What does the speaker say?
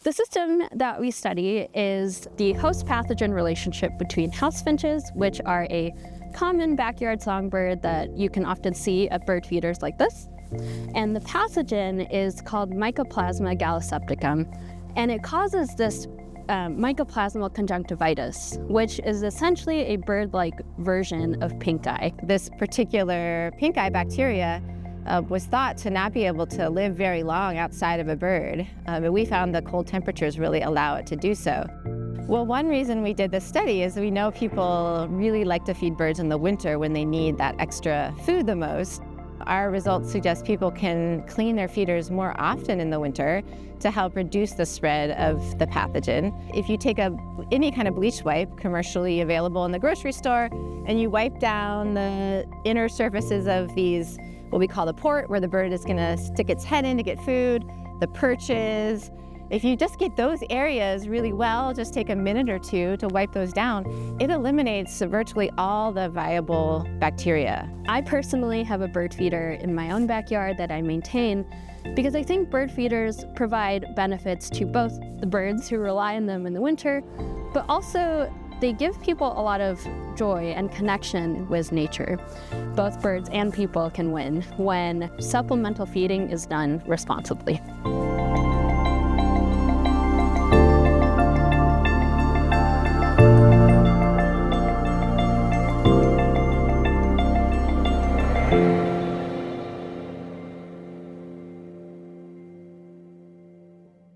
The system that we study is the host-pathogen relationship between house finches, which are a common backyard songbird that you can often see at bird feeders like this. And the pathogen is called Mycoplasma gallisepticum, and it causes this mycoplasmal conjunctivitis, which is essentially a bird-like version of pinkeye. This particular pinkeye bacteria was thought to not be able to live very long outside of a bird, but we found the cold temperatures really allow it to do so. Well, one reason we did this study is we know people really like to feed birds in the winter when they need that extra food the most. Our results suggest people can clean their feeders more often in the winter to help reduce the spread of the pathogen. If you take any kind of bleach wipe commercially available in the grocery store and you wipe down the inner surfaces of these, what we call the port, where the bird is going to stick its head in to get food, the perches, if you just get those areas really well, just take a minute or two to wipe those down, it eliminates virtually all the viable bacteria. I personally have a bird feeder in my own backyard that I maintain because I think bird feeders provide benefits to both the birds who rely on them in the winter, but also they give people a lot of joy and connection with nature. Both birds and people can win when supplemental feeding is done responsibly.